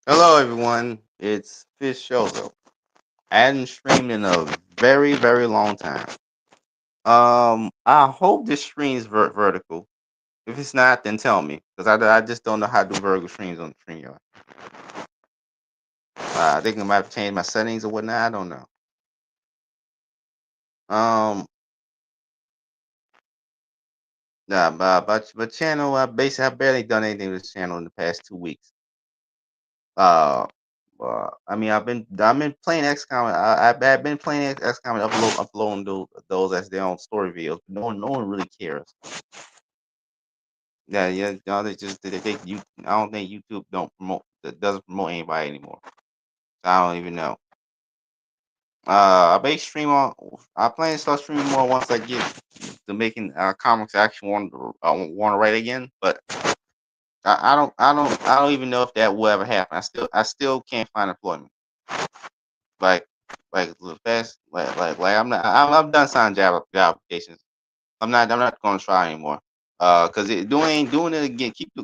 Hello, everyone. It's Fizz Overflow. I hadn't streamed in a very, very long time. I hope this stream is vertical. If it's not, then tell me, because I just don't know how to do vertical streams on the stream. I think I might have to change my settings or whatnot. I don't know. Um, nah, but channel. I barely done anything with this channel in the past 2 weeks. Uh, I mean, I've been playing XCOM. I've been playing XCOM and uploading those as their own story videos. No one really cares. Yeah, yeah. No, they just they you. I don't think YouTube don't promote that doesn't promote anybody anymore. I don't even know. I may stream on. I plan to start streaming more once I get to making comics I actually want to write again. But I don't even know if that will ever happen. I still can't find employment. Like like the best like I'm done signing job applications. I'm not going to try anymore. Because doing it again, keep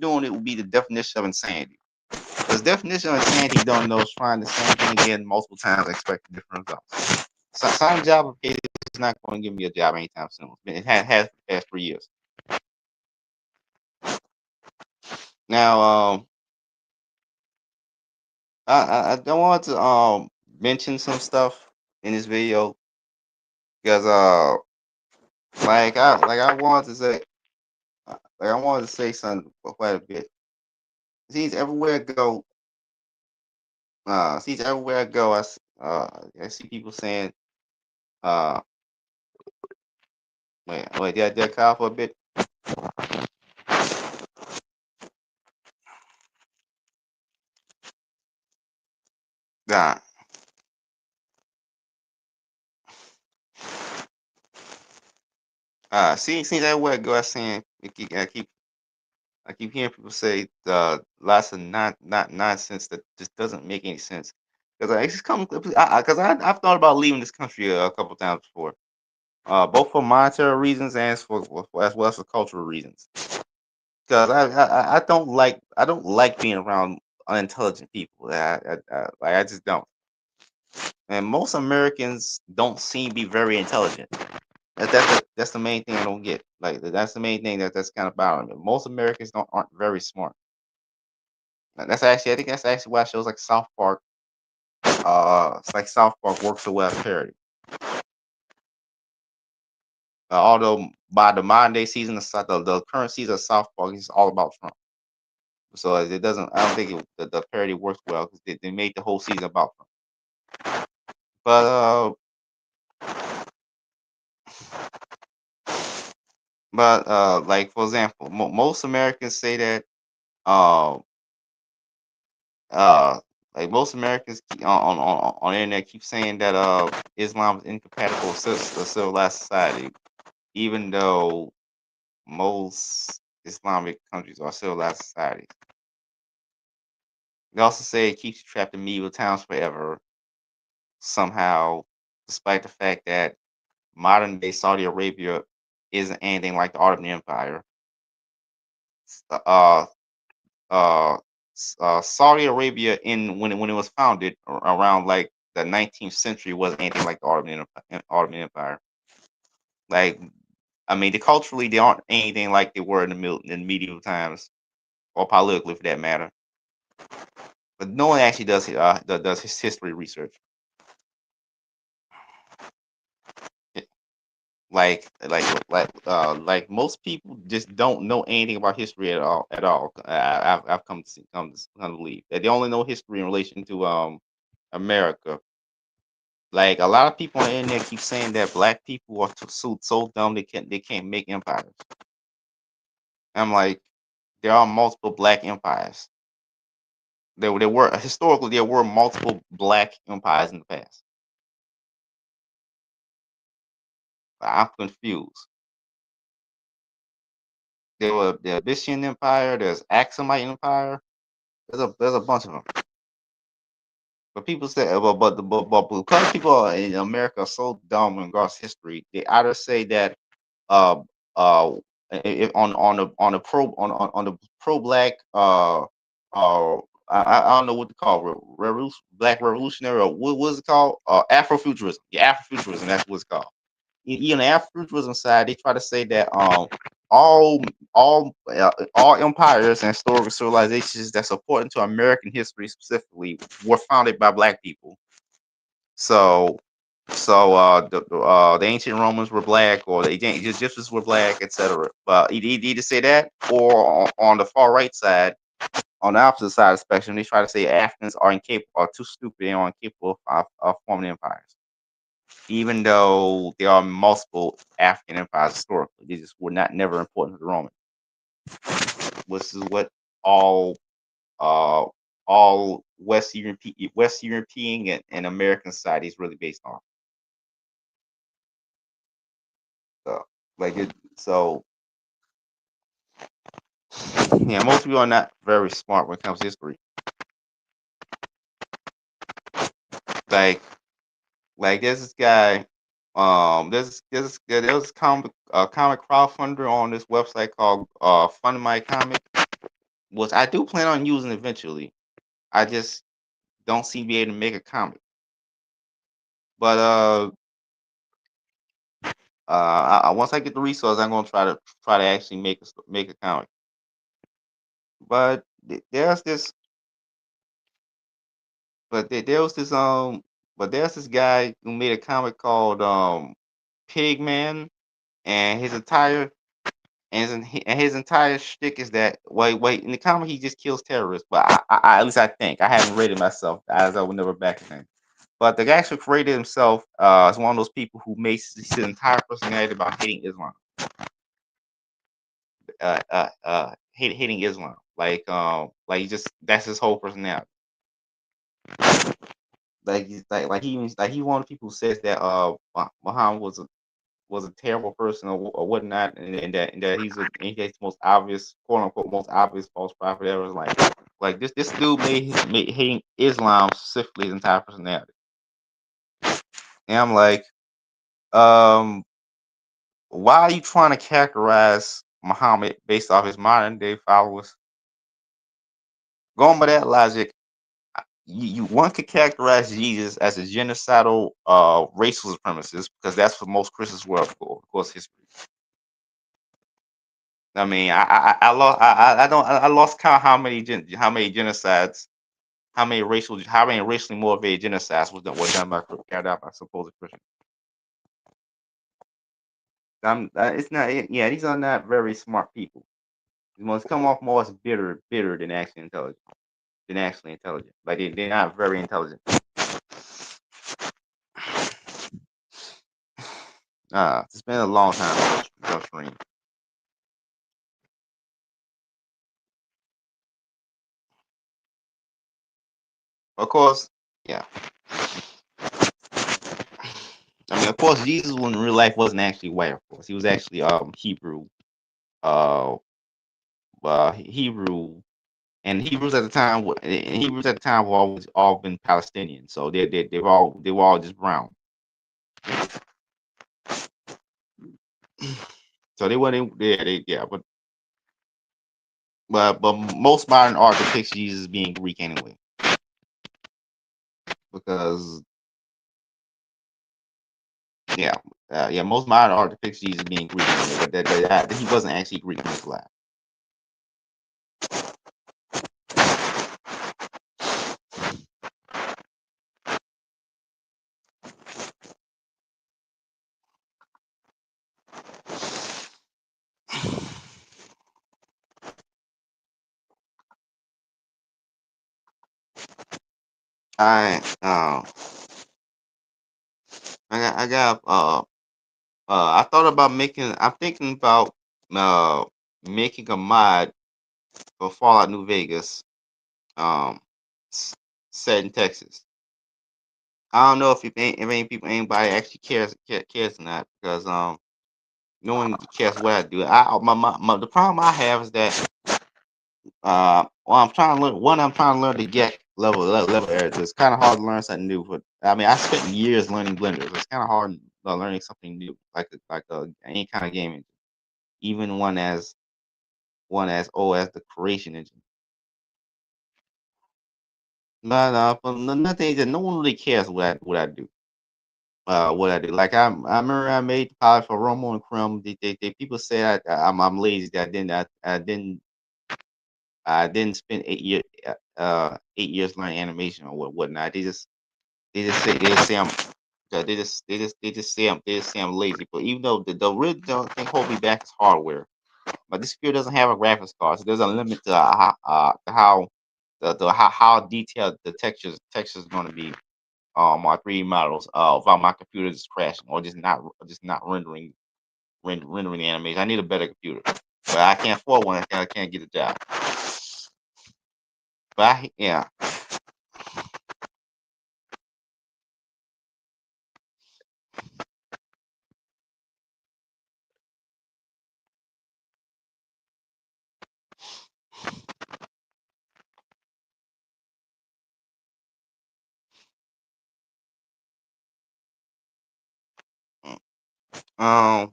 doing it will be the definition of insanity. Because definition of insanity don't know is trying the same thing again multiple times and expecting different results. So, signing job application is not going to give me a job anytime soon. It has for the past 3 years. Now, I want to mention some stuff in this video because I wanted to say I wanted to say something for quite a bit. Seems everywhere I go, I see people saying, uh, wait, did I call for a bit? Nah. Seems everywhere I go, I keep hearing people say lots of not nonsense that just doesn't make any sense. Because I just come, because I've thought about leaving this country a couple times before, both for monetary reasons and as well as for cultural reasons. Because I don't like being around unintelligent people. I just don't. And most Americans don't seem to be very intelligent. That's the main thing I don't get. Like that's the main thing that's kind of bothering me. Most Americans aren't very smart. I think that's actually why shows like South Park, it's like South Park works so well as parody. Although by the modern day season, the current season of South Park is all about Trump. So it doesn't. I don't think the parody works well because they made the whole season about Trump. But like for example, most Americans say that uh uh like most Americans on the internet keep saying that Islam is incompatible with a civilized society, even though most Islamic countries are civilized societies. They also say it keeps you trapped in medieval times forever, somehow, despite the fact that modern day Saudi Arabia isn't anything like the Ottoman Empire. Uh, Saudi Arabia when it was founded around like the 19th century wasn't anything like the Ottoman Empire. Like I mean, culturally they aren't anything like they were in medieval times, or politically for that matter. But no one actually does his history research. Eh, like most people just don't know anything about history at all. I've come to believe that they only know history in relation to America. Like a lot of people on the internet keep saying that black people are so dumb they can't make empires. I'm like, there are multiple black empires. There were multiple black empires in the past. I'm confused. There were the Abyssinian Empire. There's Axumite Empire. There's a bunch of them. But people say, but because people in America are so dumb in regards to history, they either say that uh uh on the pro black I don't know what to call Black Revolutionary, or what was it called? Afrofuturism. Yeah, Afrofuturism. That's what it's called. You know, Afrofuturism side, they try to say that all all empires and historical civilizations that's important to American history specifically were founded by Black people. So the ancient Romans were black, or the Egyptians were black, etc. But you either say that, or on the far right side, on the opposite side of the spectrum, they try to say Africans are incapable, are too stupid, and are incapable of forming empires. Even though there are multiple African empires historically, they just were not never important to the Romans. Which is what all uh all West European and American society is really based on. So like it, so yeah, most people are not very smart when it comes to history. Like there's this guy, there was comic crowdfunder on this website called Fund My Comic, which I do plan on using eventually. I just don't seem to be able to make a comic. But once I get the resources, I'm gonna try to actually make a comic. But there's this, there was this but there's this guy who made a comic called Pig Man, and his entire shtick is that wait, in the comic he just kills terrorists. But at least I think, I haven't read it myself, as I would never back him. But the actual creator himself is one of those people who makes his entire personality about hating Islam. Hating Islam. Like he just, that's his whole personality. He one of the people who says that Muhammad was a terrible person, or whatnot, and that he's the most obvious, quote unquote, most obvious false prophet ever. Like this dude made hating Islam specifically his entire personality. And I'm like, um, why are you trying to characterize Muhammad based off his modern day followers? Going by that logic, one could characterize Jesus as a genocidal racial supremacist, because that's what most Christians were, of course, history. I mean, I lost I lost count how many genocides, how many racially motivated genocides was done by carried out by supposed Christians. It's not, yeah, these are not very smart people. They must come off more as bitter than actually intelligent. Like they're not very intelligent. It's been a long time since stream. Of course, yeah. I mean, of course, Jesus in real life wasn't actually white. Of course, he was actually Hebrew, uh, Hebrew, and Hebrews at the time were always all been Palestinian, so they were all just brown. So they weren't, yeah, but most modern art depicts Jesus being Greek anyway, because yeah, most modern art depicts Jesus being Greek anyway, but that he wasn't actually Greek in his life. I I got I thought about making. I'm thinking about uh making a mod for Fallout New Vegas, um, set in Texas. I don't know if anybody actually cares or not, because no one cares what I do. The problem I have is that I'm trying to learn the Gek level area. It's kind of hard to learn something new. But I mean, I spent years learning Blender. So it's kind of hard learning something new, any kind of game engine, even one as old as the Creation engine. But for nothing that no one really cares what I do. What I do. Like I remember I made the pilot for Romo and Crumb. They people say I'm lazy. That I didn't spend 8 years learning animation or whatnot. They just say they just say I'm lazy. But even though the real thing hold me back is hardware. But this computer doesn't have a graphics card, so there's a limit to how how detailed the textures going to be on my 3D models. If my computer is crashing or just not rendering the animation. I need a better computer, but I can't afford one. I can't get a job. But yeah. Um.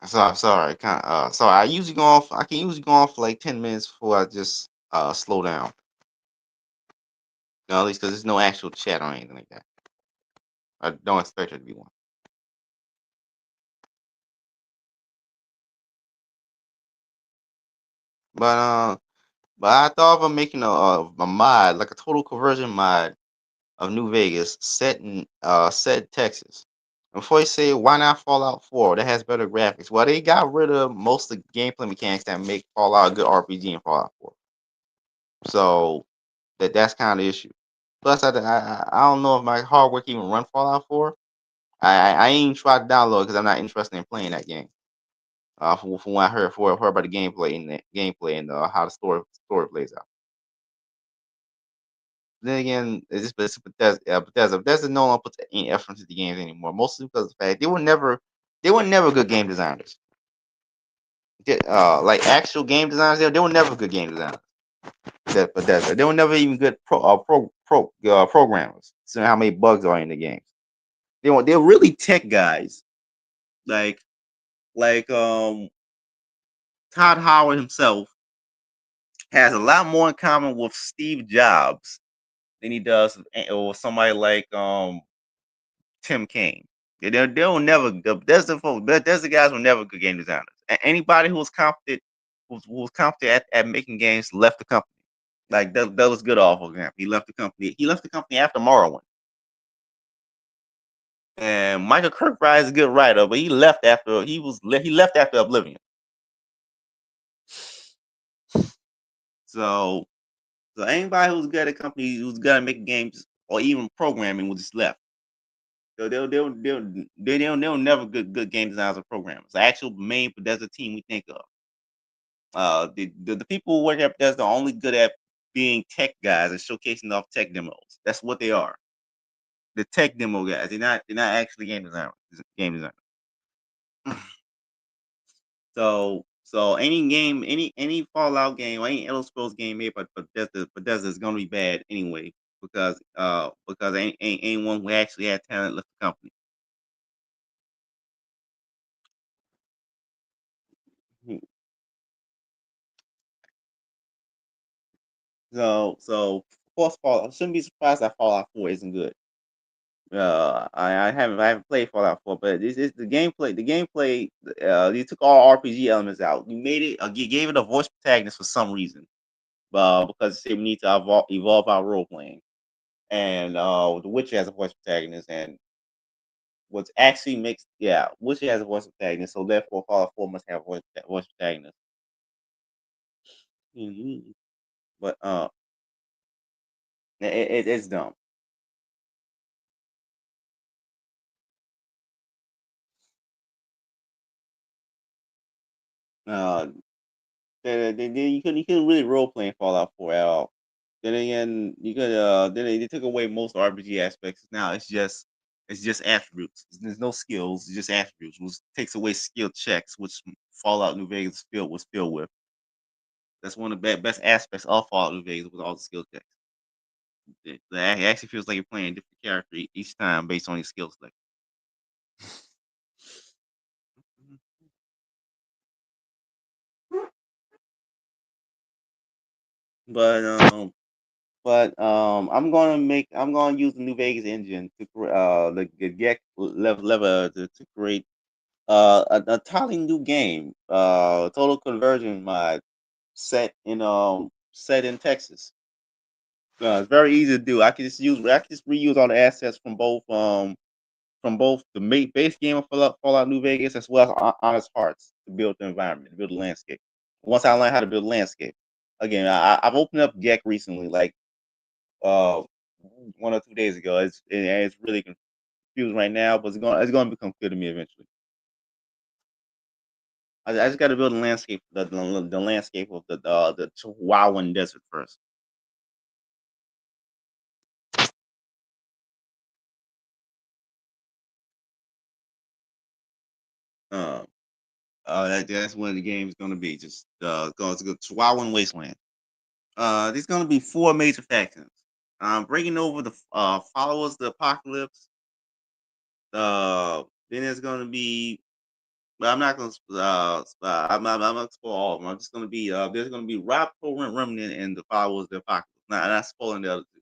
Sorry. Kind of. Sorry. I usually go off. I can usually go off for like 10 minutes before I just slow down. At least because there's no actual chat or anything like that. I don't expect there to be one. But I thought of making a mod, like a total conversion mod of New Vegas, set in Texas. And before you say why not Fallout 4, that has better graphics. Well, they got rid of most of the gameplay mechanics that make Fallout a good RPG in Fallout 4. So that's kind of the issue. Plus, I don't know if my hardware can even run Fallout 4. I ain't tried to download because I'm not interested in playing that game. From what I heard about the gameplay and how the story plays out. Then again, it's Bethesda no longer puts any effort into the games anymore. Mostly because of the fact they were never good game designers. Like actual game designers, they were never good game designers. That Bethesda, they were never even good programmers. So how many bugs are in the games? They're really tech guys. Like like Todd Howard himself has a lot more in common with Steve Jobs than he does with somebody like Tim Kaine. They'll never. There's the guys who were never good game designers. Anybody who was competent, who was competent at making games, left the company. Like that was good. Off for example, he left the company. He left the company after Morrowind. And Michael Kirkbride is a good writer, but he left after Oblivion. So anybody who's good at a company who's good at making games or even programming was just left. So they'll never good game designers or programmers. The actual main Bethesda team we think of. The people who work at Bethesda are only good at being tech guys and showcasing off tech demos. That's what they are. The tech demo guys. They're not actually game designers. Game designers. So any Fallout game or any Elder Scrolls game made by Bethesda is gonna be bad anyway because ain't anyone who actually had talent left the company. Hmm. So of course Fallout I shouldn't be surprised that Fallout 4 isn't good. I haven't played Fallout 4, but this is the gameplay. The gameplay, you took all RPG elements out. You made it, you gave it a voice protagonist for some reason, because it said we need to evolve our role playing, and The Witcher has a voice protagonist, and what actually makes Witcher has a voice protagonist, so therefore Fallout 4 must have a voice protagonist. Mhm. But it's dumb. Uh, you couldn't really role play in Fallout 4 at all. Then again, you could then they took away most RPG aspects. Now it's just attributes. There's no skills. It's just attributes, which takes away skill checks, which Fallout New Vegas was filled with. That's one of the best aspects of Fallout New Vegas with all the skill checks. It actually feels like you're playing a different character each time based on your skill set. But I'm gonna use the New Vegas engine to the get level to create a entirely new game, total conversion mod set in Texas. It's very easy to do. I can just reuse all the assets from both the base game of Fallout New Vegas as well as Honest Hearts to build the environment, to build the landscape. Once I learn how to build landscape, again, I've opened up Gek recently, like uh 1 or 2 days ago. It's really confused right now, but it's going to become clear to me eventually. I just got to build a landscape, the landscape of the Chihuahuan Desert first. Um, that's what the game is going to be. Just going to go Chihuahuan Wasteland. There's going to be four major factions. Breaking over the followers of the apocalypse. Then there's going to be. But I'm not going to. I'm not spoil all of them. I'm just going to be. There's going to be Rob Remnant and the followers of the apocalypse. Not spoiling the other two.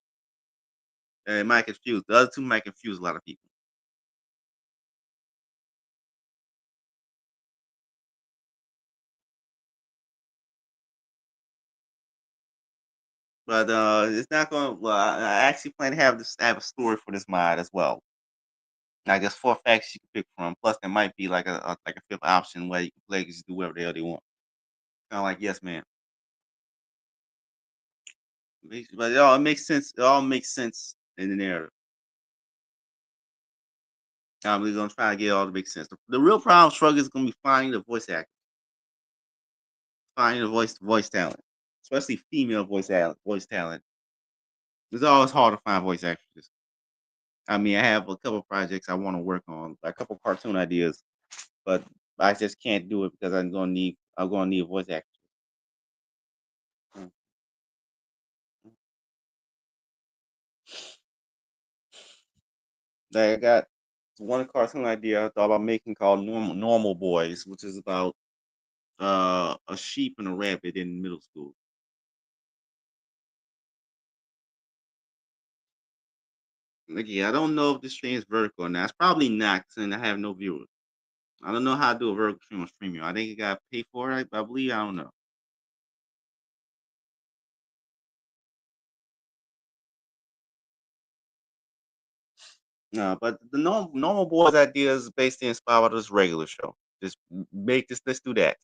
And it might confuse the other two. Might confuse a lot of people. But it's not going. To, well, I actually plan to have a story for this mod as well. I guess four factions you can pick from. Plus, there might be like a fifth option where you can play just do whatever the hell they want. Kind of like yes, man. But it makes sense. It all makes sense in the narrative. We're gonna try to get it all to make sense. The real problem struggle is gonna be finding the voice actor, finding the voice talent, especially female voice talent. Voice talent. It's always hard to find voice actresses. I mean, I have a couple projects I want to work on, a couple cartoon ideas, but I just can't do it because I'm gonna need a voice actor. Mm. Like I got one cartoon idea I thought about making called Normal Boys, which is about a sheep and a rabbit in middle school. Like, yeah, I don't know if this stream is vertical or not. It's probably not, since I have no viewers. I don't know how to do a vertical stream on Streamio. I think you got to pay for it. I believe. I don't know. No, but the normal boys idea is basically inspired by this regular show. Just make this. Let's do that.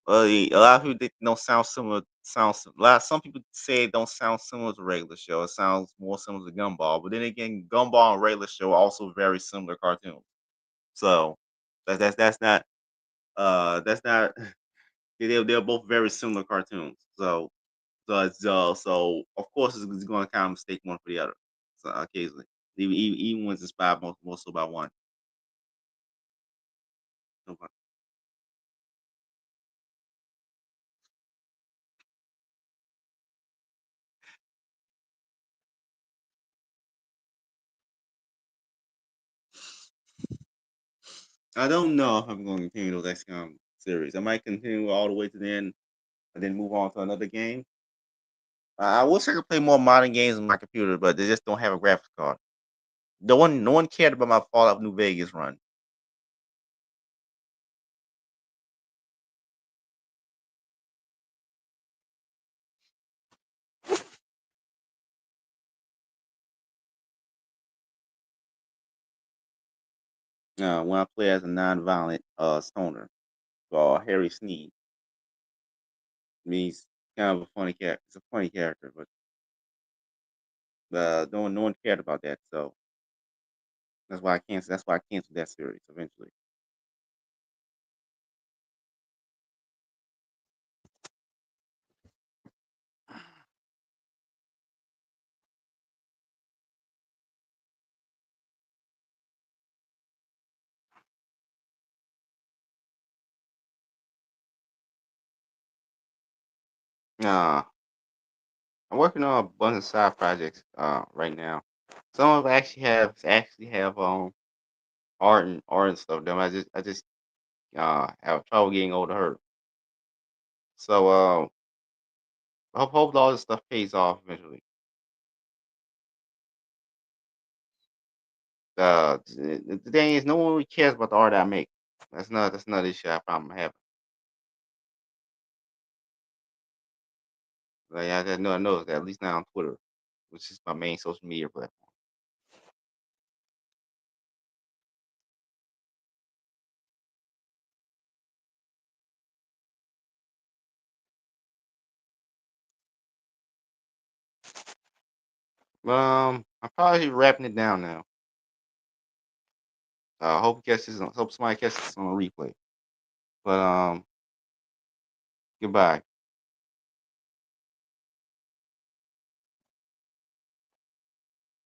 A lot of people think don't sound similar. A lot. Some people say it don't sound similar to regular show. It sounds more similar to Gumball. But then again, Gumball and regular show are also very similar cartoons. So that's not that's not they're both very similar cartoons. So of course it's going to kind of mistake one for the other. So occasionally, even when it's inspired most so by one. Okay. I don't know if I'm going to continue those XCOM series. I might continue all the way to the end and then move on to another game. I wish I could play more modern games on my computer, but they just don't have a graphics card. No one cared about my Fallout New Vegas run. When I play as a non-violent stoner called Harry Sneed. He's kind of a funny character. It's a funny character, but no one cared about that. So That's why I canceled that series eventually. Uh, I'm working on a bunch of side projects right now. Some of them actually have art and stuff. Them I just have trouble getting over the hurdle. So Hope all this stuff pays off eventually. The thing is, no one really cares about the art I make. That's not the issue I problem I'm having. Like I know I know that at least now on Twitter, which is my main social media platform. I'm probably wrapping it down now. Hope somebody catches this on a replay. But goodbye.